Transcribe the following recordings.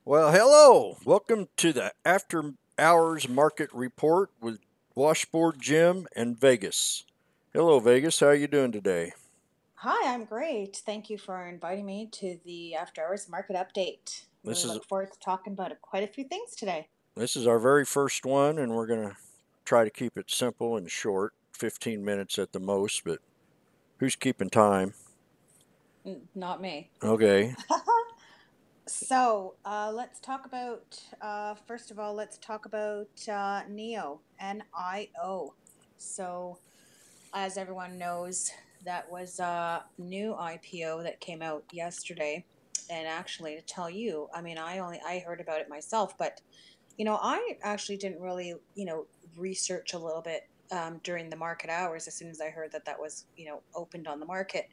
Well, hello. Welcome to the After Hours Market Report with Washboard Jim and Vegas. Hello, Vegas. How are you doing today? Hi, I'm great. Thank you for inviting me to the After Hours Market Update. This Really is look forward to talking about quite a few things today. this is our very first one, and we're gonna try to keep it simple and short, 15 minutes at the most. But who's keeping time? Not me. Okay. Let's talk about, first of all, let's talk about NIO, NIO. So, as everyone knows, that was a new IPO that came out yesterday. And actually, to tell you, I heard about it myself, but I actually didn't really, research a little bit during the market hours as soon as I heard that that was, opened on the market.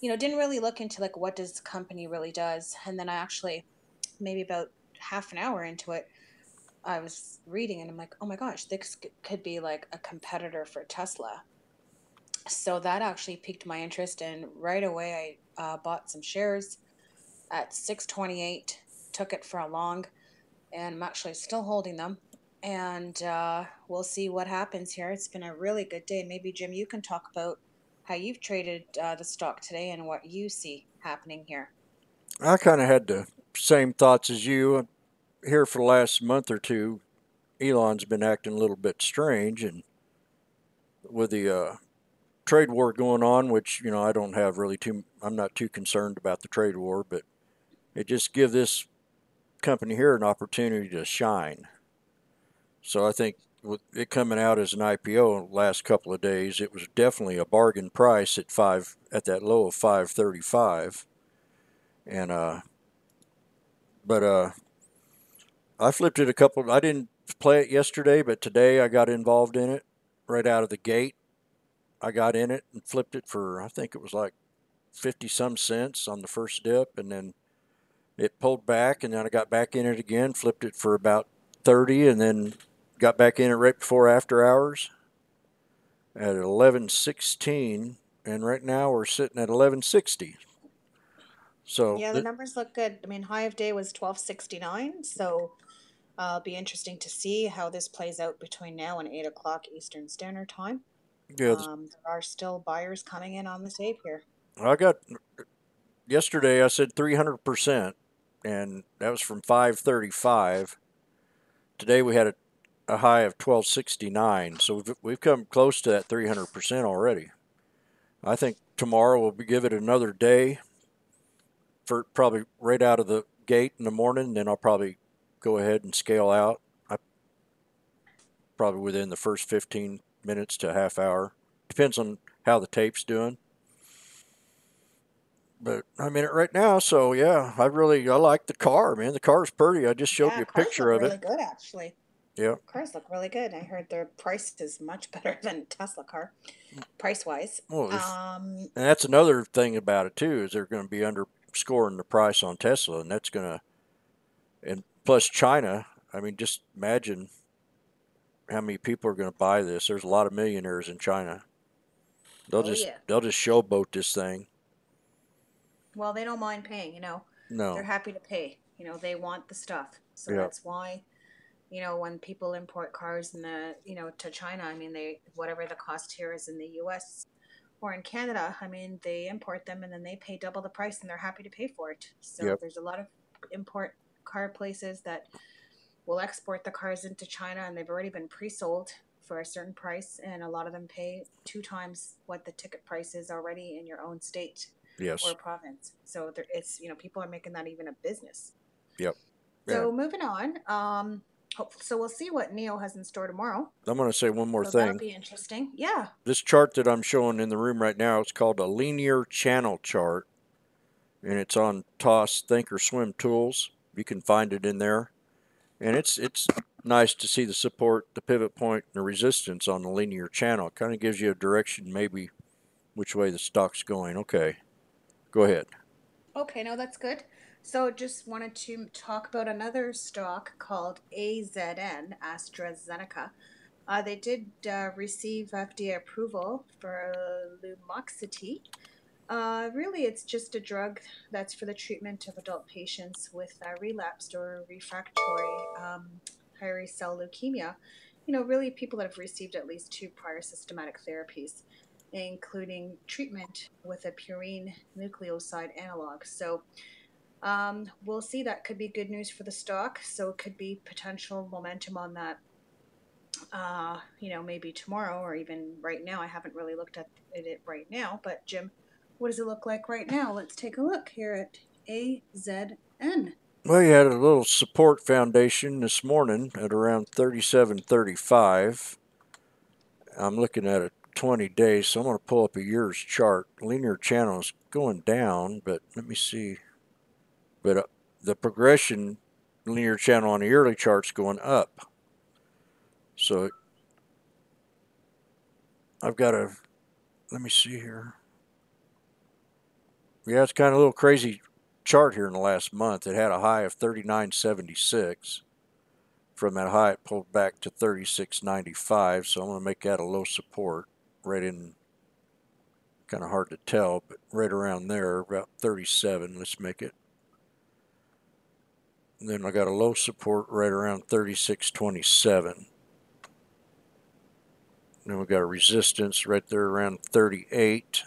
Didn't really look into like what does the company really does. And then I actually, maybe about half an hour into it, I was reading and I'm like, oh my gosh, this could be like a competitor for Tesla. So that actually piqued my interest, and right away I bought some shares at 628, took it for a long, and I'm actually still holding them. And we'll see what happens here. It's been a really good day. Maybe, Jim, you can talk about how you've traded the stock today and what you see happening here. I kind of had the same thoughts as you. Here for the last month or two, Elon's been acting a little bit strange, and with the trade war going on, which I don't have really too. I'm not too concerned about the trade war, but it just give this company here an opportunity to shine. So I think with it coming out as an IPO the last couple of days, it was definitely a bargain price at that low of 535. And but I flipped it a couple. I didn't play it yesterday, but today I got involved in it right out of the gate. I got in it and flipped it for I think it was like 50 some cents on the first dip, and then it pulled back, and then I got back in it again, flipped it for about 30, and then got back in it right before after hours at 11:16, and right now we're sitting at 11:60. So Yeah, the numbers look good. I mean, high of day was 1269, so it'll be interesting to see how this plays out between now and 8 o'clock Eastern Standard Time. yeah, There are still buyers coming in on the tape here. I got yesterday. I said 300%, and that was from 535. Today we had a high of 1269, so we've come close to that 300% already. I think tomorrow we'll give it another day for probably right out of the gate in the morning. Then I'll probably go ahead and scale out. I probably within the first 15 minutes to a half hour. Depends on how the tape's doing. But I'm in it right now, so yeah, I like the car, man. The car's pretty. I just showed Yeah, you a cars picture look of it. really good actually. Yeah. Cars look really good. I heard their price is much better than Tesla car, price wise. Well, and that's another thing about it too is they're going to be underscoring the price on Tesla, and that's going to and plus China. I mean, just imagine how many people are going to buy this. There's a lot of millionaires in China. They'll Oh just yeah. they'll just showboat this thing. Well, they don't mind paying, They're No. happy to pay. They want the stuff. So Yeah. that's why, when people import cars to China, I mean, they whatever the cost here is in the US or in Canada, I mean, they import them and then they pay double the price and they're happy to pay for it. So Yep. there's a lot of import car places that will export the cars into China, and they've already been pre-sold for a certain price, and a lot of them pay two times what the ticket price is already in your own state Yes. or province. So it's people are making that even a business. Yep. So And moving on, so we'll see what Neo has in store tomorrow. I'm going to say one more So that'll thing. be interesting. Yeah. This chart that I'm showing in the room right now, it's called a linear channel chart, and it's on Toss Think or Swim Tools. You can find it in there, and it's nice to see the support, the pivot point, and the resistance on the linear channel. It kind of gives you a direction, maybe which way the stock's going. Okay, go ahead. Okay, no, that's good. So just wanted to talk about another stock called AZN, AstraZeneca. They did receive FDA approval for Lumoxiti, Really, it's just a drug that's for the treatment of adult patients with relapsed or refractory hairy cell leukemia. Really people that have received at least two prior systematic therapies, including treatment with a purine nucleoside analog. So we'll see. That could be good news for the stock. So it could be potential momentum on that. Maybe tomorrow or even right now. I haven't really looked at it right now, but Jim, what does it look like right now? Let's take a look here at AZN. Well, you had a little support foundation this morning at around 37.35. I'm looking at a 20 days, so I'm going to pull up a year's chart. Linear channel is going down, but let me see. But the progression linear channel on the yearly chart's going up. So I've got a, let me see here. Yeah, it's kind of a little crazy chart here in the last month. It had a high of 39.76. From that high, it pulled back to 36.95. So I'm going to make that a low support right in, kind of hard to tell, but right around there, about 37. Let's make it. And then I got a low support right around 36.27. Then we got a resistance right there around 38.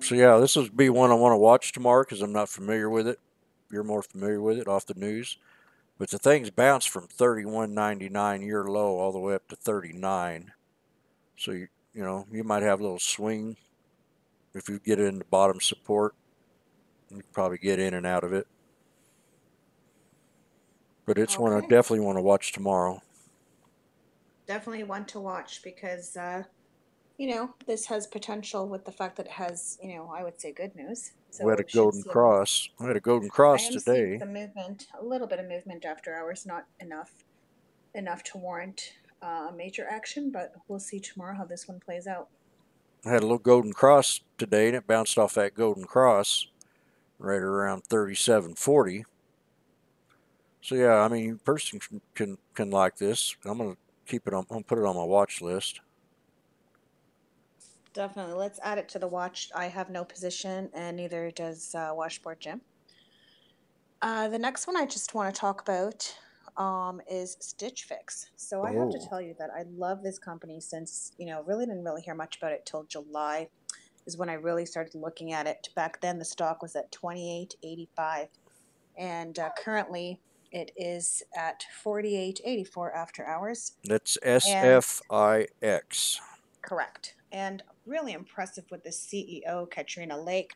So yeah, this will be one I want to watch tomorrow because I'm not familiar with it. You're more familiar with it off the news. But the thing's bounced from 31.99 year low all the way up to 39. So you might have a little swing if you get in the bottom support. You can probably get in and out of it. But it's one I Okay, definitely want to watch tomorrow. definitely one to watch because this has potential with the fact that it has, I would say good news. We So had a it should golden see a move. cross. I had a golden I cross am seeing today. some movement, a little bit of movement after hours, not enough to warrant major action, but we'll see tomorrow how this one plays out. I had a little golden cross today, and it bounced off that golden cross right around 37.40. So yeah, I mean, a person can like this. I'm gonna keep it on. I'm gonna put it on my watch list. Definitely. Let's add it to the watch. I have no position, and neither does Washboard Jim. The next one I just want to talk about is Stitch Fix. So I have to Oh, tell you that I love this company since, really didn't really hear much about it till July is when I really started looking at it. Back then, the stock was at 28.85, and currently it is at 48.84 after hours. that's And SFIX. correct. And really impressive with the CEO, Katrina Lake.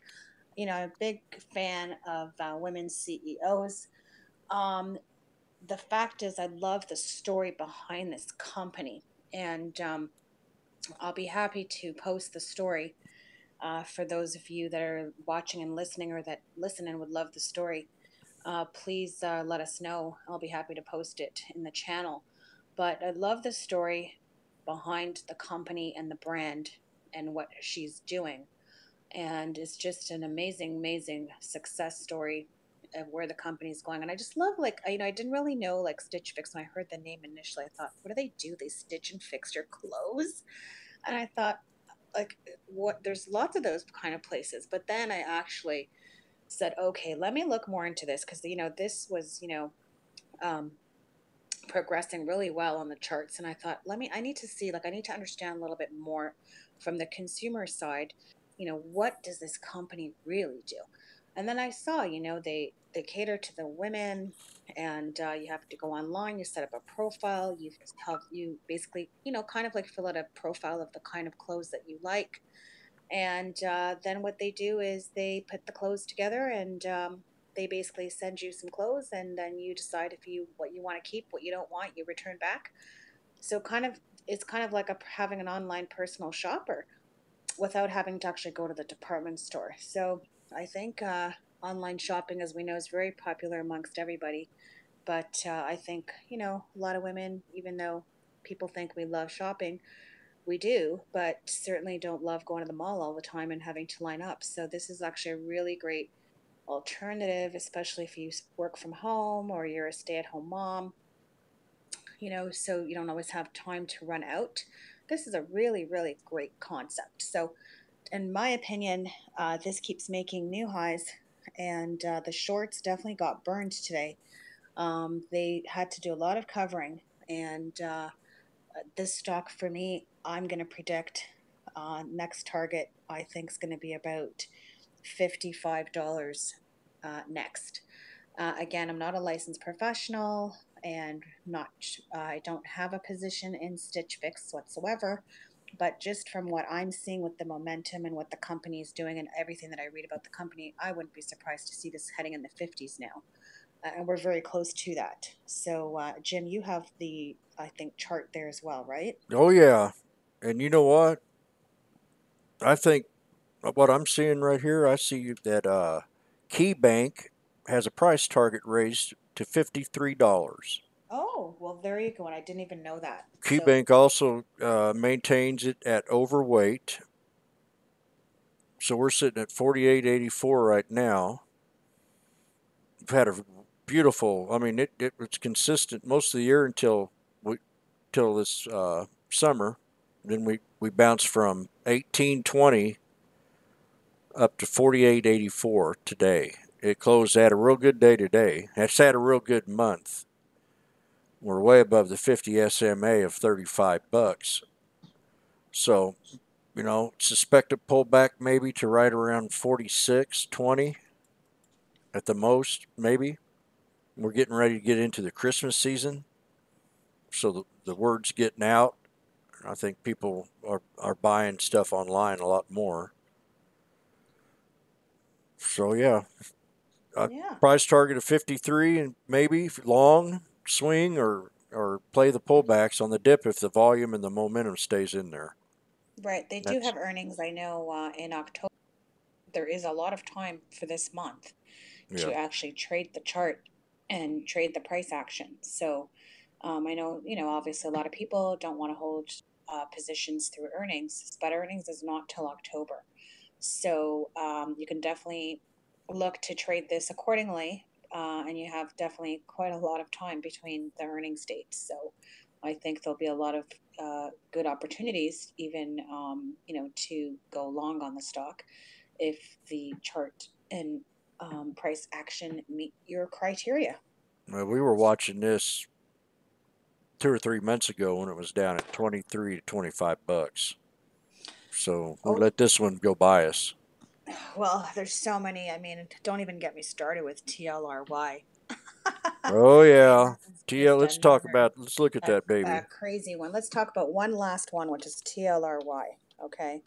A big fan of women CEOs. Um, the fact is, I love the story behind this company, and I'll be happy to post the story for those of you that are watching and listening, or that listen and would love the story. Please let us know. I'll be happy to post it in the channel. But I love the story behind the company and the brand and what she's doing. And it's just an amazing, amazing success story of where the company's going. And I just love, like, I didn't really know, like, Stitch Fix. When I heard the name initially, I thought, what do they do? They stitch and fix your clothes? And I thought, like, what? There's lots of those kind of places. But then I actually said, okay, let me look more into this because, this was, um, progressing really well on the charts. And I thought, I need to see, like, I need to understand a little bit more from the consumer side. What does this company really do? And then I saw, they cater to the women, and you have to go online, you set up a profile, you basically, kind of like fill out a profile of the kind of clothes that you like. And then what they do is they put the clothes together, and they basically send you some clothes, and then you decide if you what you want to keep, what you don't want, you return back. So it's kind of like having an online personal shopper without having to actually go to the department store. So I think online shopping, as we know, is very popular amongst everybody. But I think, a lot of women, even though people think we love shopping, we do, but certainly don't love going to the mall all the time and having to line up. So this is actually a really great alternative, especially if you work from home or you're a stay-at-home mom, so you don't always have time to run out. This is a really, really great concept. So in my opinion, this keeps making new highs, and the shorts definitely got burned today. They had to do a lot of covering, and this stock for me, I'm going to predict next target, I think, is going to be about $55 next. Again, I'm not a licensed professional and not I don't have a position in Stitch Fix whatsoever, but just from what I'm seeing with the momentum and what the company is doing and everything that I read about the company, I wouldn't be surprised to see this heading in the 50s now. And we're very close to that. So, Jim, you have the, I think, chart there as well, right? Oh yeah, and you know what? I think what I'm seeing right here, I see that Key Bank has a price target raised to $53. Oh, well, there you go. And I didn't even know that. Key So, Bank also maintains it at overweight, so we're sitting at 48.84 right now. We've had a beautiful. I mean, it was consistent most of the year until this summer. Then we bounced from 18.20 up to 48.84 today. It closed at a real good day today. It's had a real good month. We're way above the 50 SMA of $35. So, suspect a pullback maybe to right around 46.20 at the most, maybe. We're getting ready to get into the Christmas season. So the word's getting out. I think people are buying stuff online a lot more. So, yeah, a yeah. price target of 53 and maybe long swing or play the pullbacks on the dip if the volume and the momentum stays in there. Right. They do That's have earnings, I know, in October. There is a lot of time for this month to yeah. actually trade the chart and trade the price action. So I know, obviously a lot of people don't want to hold positions through earnings, but earnings is not till October. So you can definitely look to trade this accordingly. And you have definitely quite a lot of time between the earnings dates. So I think there'll be a lot of good opportunities, even to go long on the stock if the chart and price action meet your criteria. Well, we were watching this 2 or 3 months ago when it was down at 23 to $25. So we Oh, let this one go by us. well, there's so many. I mean, don't even get me started with TLRY. Oh yeah, That is TL. just Let's talk another about. Let's look at that a baby. crazy one. Let's talk about one last one, which is TLRY. Okay.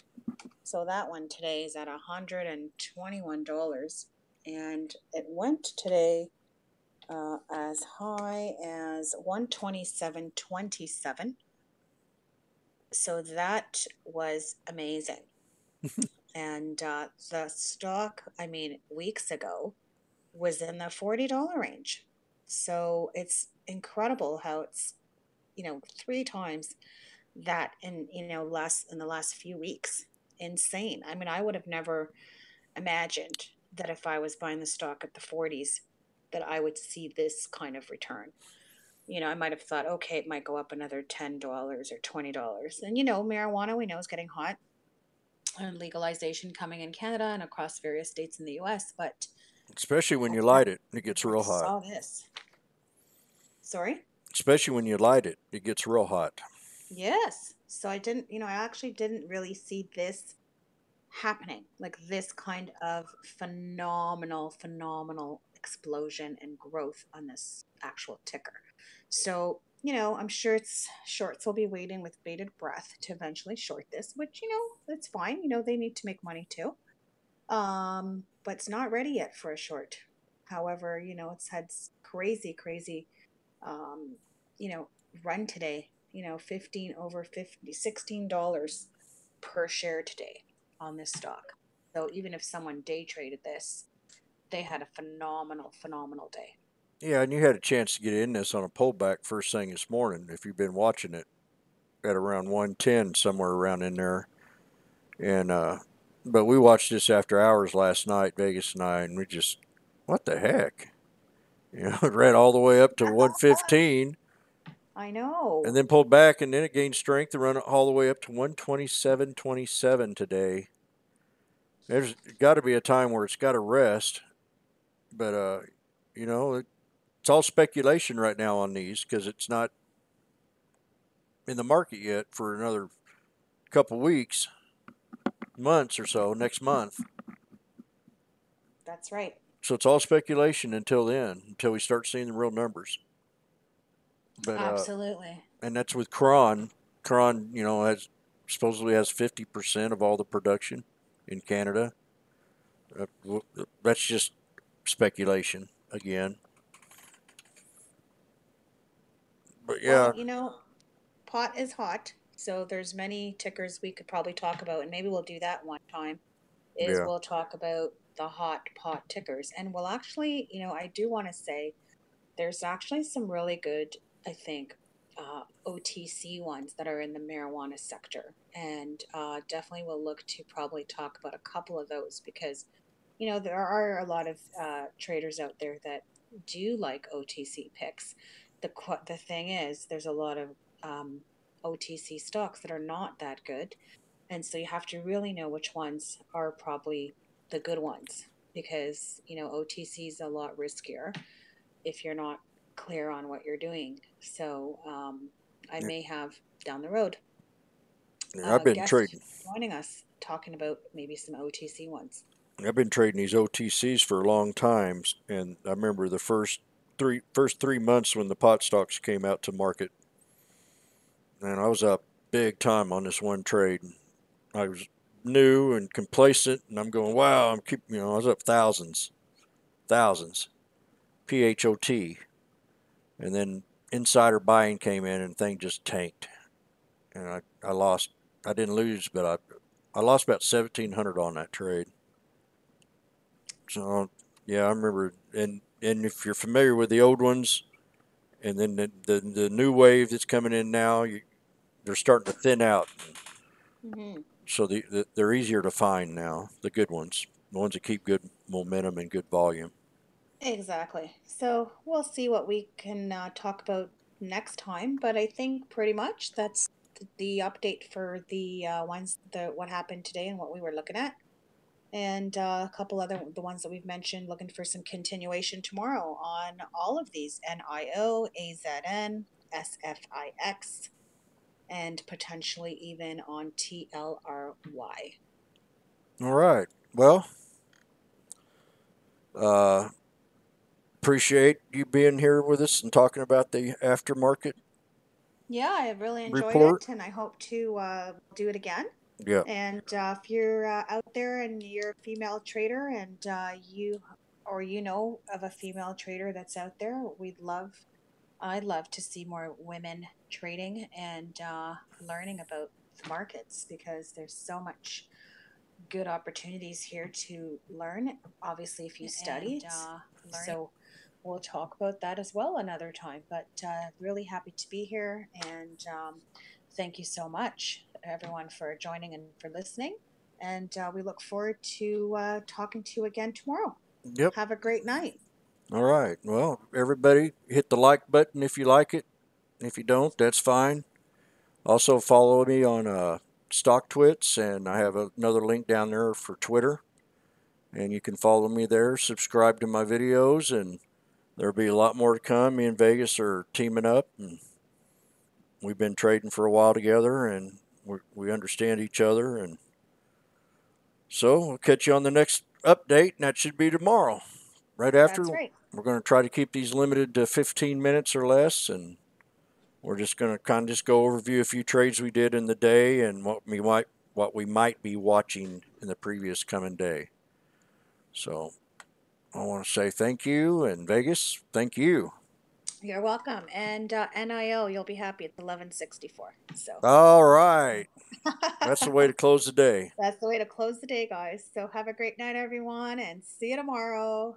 So that one today is at $121, and it went today as high as 127.27. So that was amazing. And the stock, I mean, weeks ago was in the $40 range. So it's incredible how it's, three times that in the last few weeks. Insane. I mean, I would have never imagined that if I was buying the stock at the 40s, that I would see this kind of return. I might have thought, okay, it might go up another $10 or $20. And marijuana we know is getting hot and legalization coming in Canada and across various states in the US, but Especially when I you never, light it, it gets never real hot. saw this. Sorry? Especially when you light it, it gets real hot. Yes. So I didn't, I actually didn't really see this happening, like this kind of phenomenal explosion and growth on this actual ticker. So, I'm sure it's shorts will be waiting with bated breath to eventually short this, which, that's fine. They need to make money too. But it's not ready yet for a short. However, it's had crazy, um, you know, run today, 15 over 50, $16 per share today on this stock. So even if someone day traded this, they had a phenomenal day. Yeah, and you had a chance to get in this on a pullback first thing this morning if you've been watching it at around 110 somewhere around in there. And but we watched this after hours last night, Vegas and I, and we just what the heck? It ran all the way up to 115 I and know. then pulled back, and then it gained strength and run all the way up to 127.27 today. There's got to be a time where it's got to rest, but you know, it's all speculation right now on these because it's not in the market yet for another couple weeks, months or so, next month. That's right. So it's all speculation until then, until we start seeing the real numbers. But Absolutely. and that's with Cron. Cron, you know, has supposedly has 50% of all the production in Canada. That's just speculation again. But Well, yeah, pot is hot, so there's many tickers we could probably talk about, and maybe we'll do that one time. Is yeah, we'll talk about the hot pot tickers, and we'll actually, I do want to say there's actually some really good, I think, OTC ones that are in the marijuana sector, and definitely we'll look to probably talk about a couple of those because there are a lot of traders out there that do like OTC picks. The thing is, there's a lot of OTC stocks that are not that good, and so you have to really know which ones are probably the good ones because OTC is a lot riskier if you're not clear on what you're doing. So I may have down the road I've a been guest trading. joining us talking about maybe some OTC ones. I've been trading these OTCs for a long time, and I remember the first 3 months when the pot stocks came out to market, and I was up big time on this one trade. I was new and complacent, and I'm going, wow, I was up thousands, PHOT, and then insider buying came in, and thing just tanked, and I lost. I didn't lose, but I lost about 1,700 on that trade. So yeah, I remember, and if you're familiar with the old ones, and then the new wave that's coming in now, they're starting to thin out. Mm-hmm. So they're easier to find now, the good ones, the ones that keep good momentum and good volume. Exactly. So we'll see what we can talk about next time. But I think pretty much that's the update for the what happened today and what we were looking at. And a couple other the ones that we've mentioned, looking for some continuation tomorrow on all of these NIO, AZN, SFIX, and potentially even on TLRY. All right. Well, uh, appreciate you being here with us and talking about the aftermarket Yeah, I really enjoyed report. it, and I hope to do it again. Yeah. And if you're out there and you're a female trader and you know of a female trader that's out there, I'd love to see more women trading and learning about the markets because there's so much good opportunities here to learn. Obviously, if you study, so we'll talk about that as well another time. But really happy to be here, and thank you so much, everyone, for joining and for listening. And we look forward to talking to you again tomorrow. Yep. Have a great night. All right. Well, everybody hit the like button if you like it. If you don't, that's fine. Also, follow me on StockTwits, and I have another link down there for Twitter. And you can follow me there, subscribe to my videos, and there'll be a lot more to come. Me and Vegas are teaming up, and we've been trading for a while together, and we understand each other. And so we'll catch you on the next update, and that should be tomorrow, right after. That's right. We're going to try to keep these limited to 15 minutes or less, and we're just going to kind of just go overview a few trades we did in the day and what we might be watching in the previous coming day. So I want to say thank you, and Vegas, thank you. You're welcome. And NIO, you'll be happy. It's 1164. So All right. That's the way to close the day. that's the way to close the day, guys. So have a great night, everyone, and see you tomorrow.